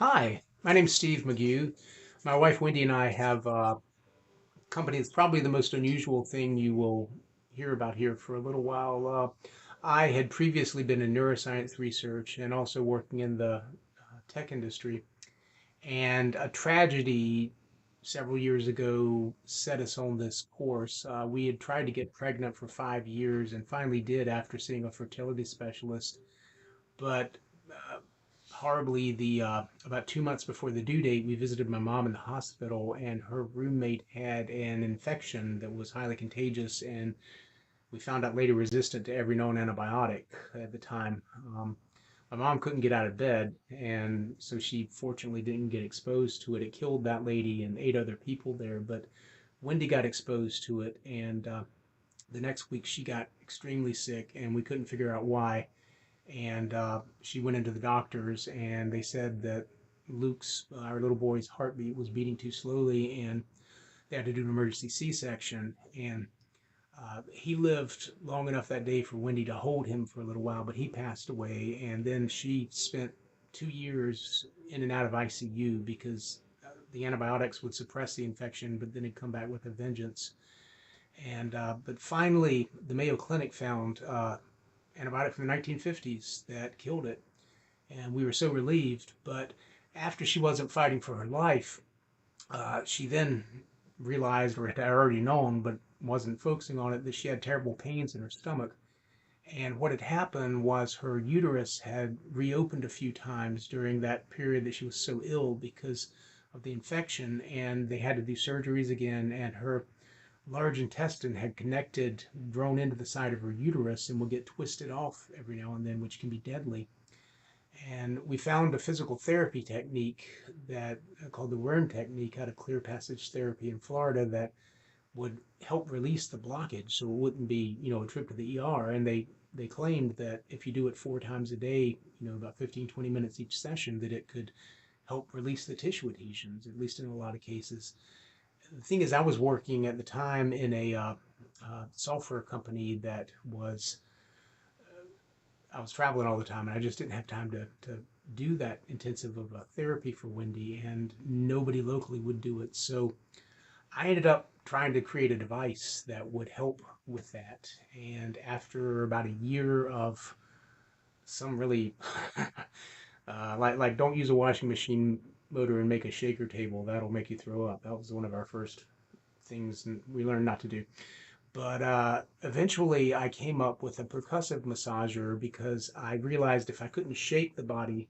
Hi, my name's Steve McGee. My wife Wendy and I have a company that's probably the most unusual thing you will hear about here for a little while. I had previously been in neuroscience research and also working in the tech industry, and a tragedy several years ago set us on this course. We had tried to get pregnant for 5 years and finally did after seeing a fertility specialist, but horribly, the about 2 months before the due date, we visited my mom in the hospital, and her roommate had an infection that was highly contagious, and we found out later resistant to every known antibiotic at the time. My mom couldn't get out of bed, and so she fortunately didn't get exposed to it. It killed that lady and 8 other people there, but Wendy got exposed to it, and the next week she got extremely sick, and we couldn't figure out why. And she went into the doctors, and they said that Luke's, our little boy's heartbeat was beating too slowly, and they had to do an emergency C-section. And he lived long enough that day for Wendy to hold him for a little while, but he passed away. And then she spent 2 years in and out of ICU because the antibiotics would suppress the infection, but then it'd come back with a vengeance. And but finally, the Mayo Clinic found antibiotic from the 1950s that killed it, and we were so relieved. But after she wasn't fighting for her life, she then realized, or had already known, but wasn't focusing on it, that she had terrible pains in her stomach. And what had happened was her uterus had reopened a few times during that period that she was so ill because of the infection, and they had to do surgeries again, and her large intestine had connected, grown into the side of her uterus, and would get twisted off every now and then, which can be deadly. And we found a physical therapy technique that called the Wern technique out of Clear Passage Therapy in Florida that would help release the blockage, so it wouldn't be, a trip to the ER. And they claimed that if you do it 4 times a day, about 15, 20 minutes each session, that it could help release the tissue adhesions, at least in a lot of cases. The thing is, I was working at the time in a software company that was, I was traveling all the time, and I just didn't have time to do that intensive of a therapy for Wendy, and nobody locally would do it. So I ended up trying to create a device that would help with that. And after about a year of some really like don't use a washing machine motor and make a shaker table, that'll make you throw up. That was one of our first things we learned not to do. But eventually I came up with a percussive massager because I realized if I couldn't shake the body,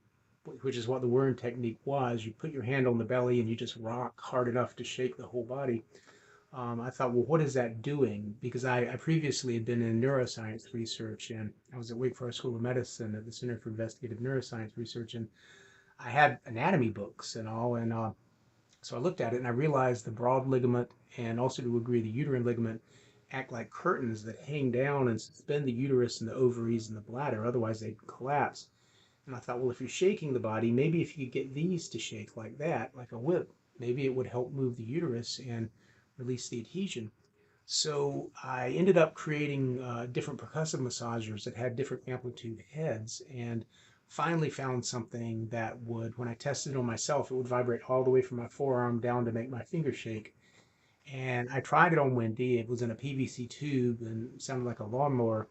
which is what the Wern technique was, you put your hand on the belly and you just rock hard enough to shake the whole body. I thought, well, what is that doing? Because I previously had been in neuroscience research, and I was at Wake Forest School of Medicine at the Center for Investigative Neuroscience Research, and I had anatomy books and all, and so I looked at it and I realized the broad ligament and also, to a degree, the uterine ligament act like curtains that hang down and suspend the uterus and the ovaries and the bladder, otherwise they'd collapse. And I thought, well, if you're shaking the body, maybe if you could get these to shake like that, like a whip, maybe it would help move the uterus and release the adhesion. So I ended up creating different percussive massagers that had different amplitude heads, and finally found something that would, when I tested it on myself, it would vibrate all the way from my forearm down to make my finger shake. And I tried it on Wendy. It was in a PVC tube and sounded like a lawnmower,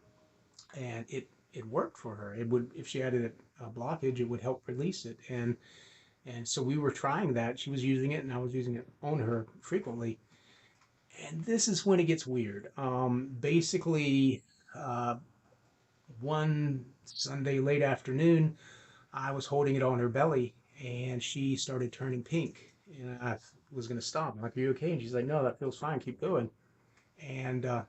and it worked for her. It would, if she had a blockage, it would help release it. And so we were trying that. She was using it, and I was using it on her frequently. And this is when it gets weird. Basically, uh, one Sunday late afternoon, I was holding it on her belly, and she started turning pink. And I was going to stop. I'm like, "Are you okay?" And she's like, "No, that feels fine. Keep going." And uh,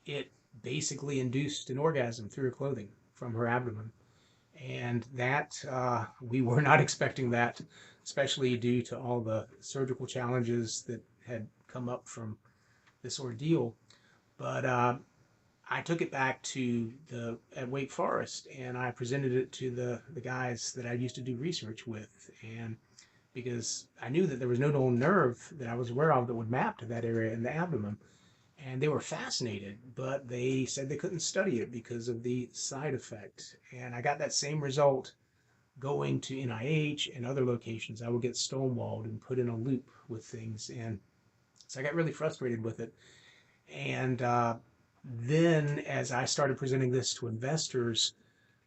it basically induced an orgasm through her clothing from her abdomen. And that, we were not expecting that, especially due to all the surgical challenges that had come up from this ordeal. But I took it back to the at Wake Forest, and I presented it to the guys that I used to do research with, and because I knew that there was no known nerve that I was aware of that would map to that area in the abdomen, and they were fascinated, but they said they couldn't study it because of the side effect. And I got that same result going to NIH and other locations, I would get stonewalled and put in a loop with things. And so I got really frustrated with it. And then as I started presenting this to investors,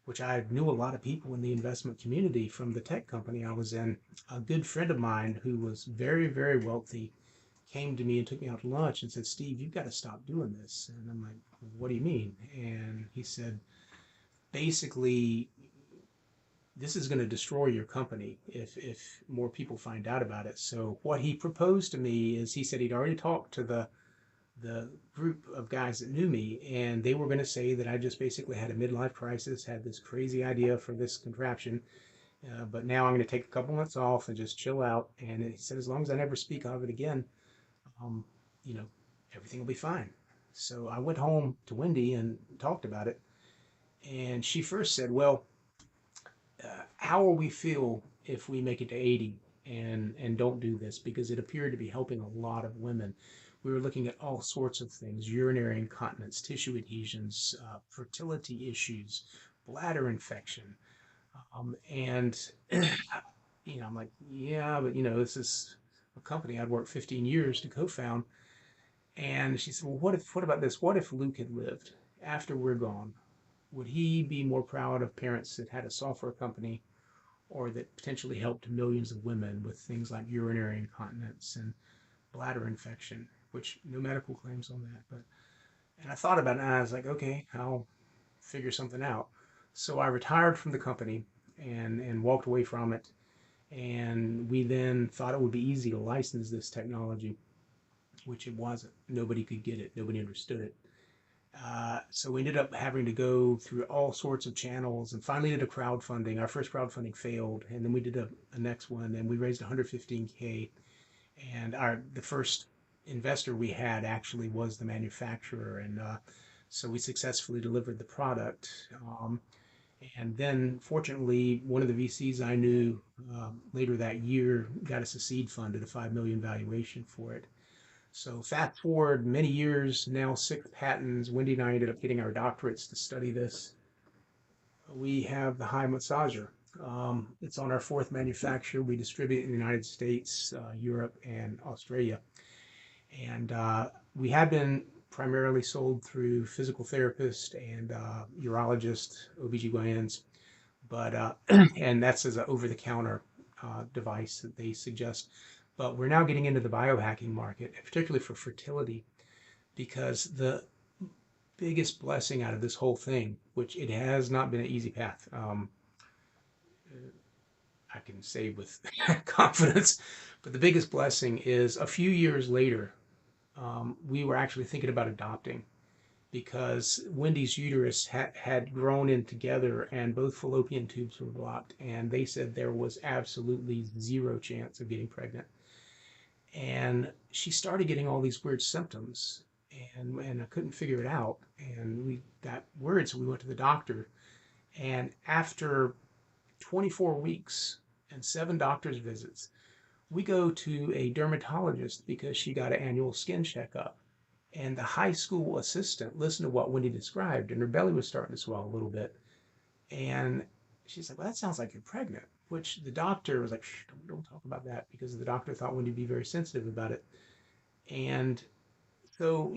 which I knew a lot of people in the investment community from the tech company I was in, a good friend of mine who was very, very wealthy came to me and took me out to lunch and said, Steve, you've got to stop doing this. And I'm like, what do you mean? And he said, basically, this is going to destroy your company if more people find out about it. So what he proposed to me is he said he'd already talked to the group of guys that knew me, and they were going to say that I just basically had a midlife crisis, had this crazy idea for this contraption, but now I'm going to take a couple months off and just chill out. And he said, as long as I never speak of it again, um, you know, everything will be fine. So I went home to Wendy and talked about it, and she first said, well, how will we feel if we make it to 80 and don't do this? Because it appeared to be helping a lot of women. We were looking at all sorts of things: urinary incontinence, tissue adhesions, fertility issues, bladder infection. And, I'm like, yeah, but, this is a company I'd worked 15 years to co-found. And she said, well, what about this? What if Luke had lived after we're gone? Would he be more proud of parents that had a software company or that potentially helped millions of women with things like urinary incontinence and bladder infection, which no medical claims on that. And I thought about it and I was like, okay, I'll figure something out. So I retired from the company and walked away from it. And we then thought it would be easy to license this technology, which it wasn't. Nobody could get it. Nobody understood it. So we ended up having to go through all sorts of channels and finally did a crowdfunding. Our first crowdfunding failed, and then we did a next one, and we raised 115K. And the first investor we had actually was the manufacturer, and so we successfully delivered the product. And then, fortunately, one of the VCs I knew later that year got us a seed fund at a 5 million valuation for it. So fast forward many years, now 6 patents. Wendy and I ended up getting our doctorates to study this. We have the high massager. It's on our fourth manufacturer. We distribute in the United States, Europe, and Australia. And we have been primarily sold through physical therapists and urologists, OBGYNs, but and that's as an over-the-counter device that they suggest. But we're now getting into the biohacking market, particularly for fertility, because the biggest blessing out of this whole thing, which it has not been an easy path, I can say with confidence, but the biggest blessing is a few years later, we were actually thinking about adopting because Wendy's uterus had grown in together and both fallopian tubes were blocked, and they said there was absolutely zero chance of getting pregnant. And she started getting all these weird symptoms, and I couldn't figure it out. And we got worried, so we went to the doctor. And after 24 weeks and 7 doctor's visits, we go to a dermatologist because she got an annual skin checkup. And the high school assistant listened to what Wendy described, and her belly was starting to swell a little bit. And she's like, well, that sounds like you're pregnant, which the doctor was like, shh, don't talk about that, because the doctor thought Wendy'd be very sensitive about it. And so,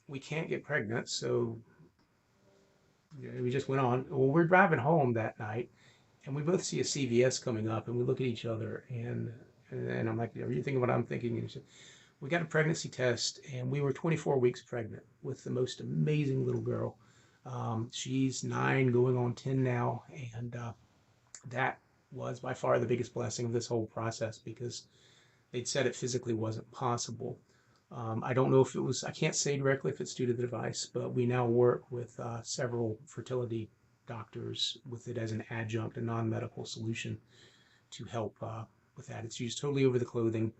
we can't get pregnant. So we just went on. Well, we're driving home that night and we both see a CVS coming up and we look at each other and I'm like, are you thinking what I'm thinking? And she said, we got a pregnancy test and we were 24 weeks pregnant with the most amazing little girl. She's 9 going on 10 now. And that was by far the biggest blessing of this whole process because they'd said it physically wasn't possible. I don't know if it was, I can't say directly if it's due to the device, but we now work with several fertility doctors with it as an adjunct, a non-medical solution to help with that. It's used totally over the clothing,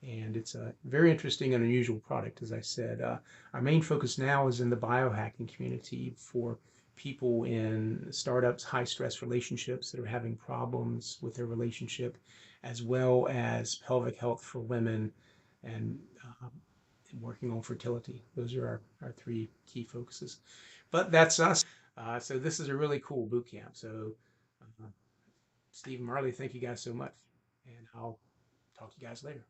and it's a very interesting and unusual product, as I said. Our main focus now is in the biohacking community for people in startups, high stress relationships that are having problems with their relationship, as well as pelvic health for women and working on fertility. Those are our 3 key focuses. But that's us. So this is a really cool boot camp. So Steve and Marley, thank you guys so much. And I'll talk to you guys later.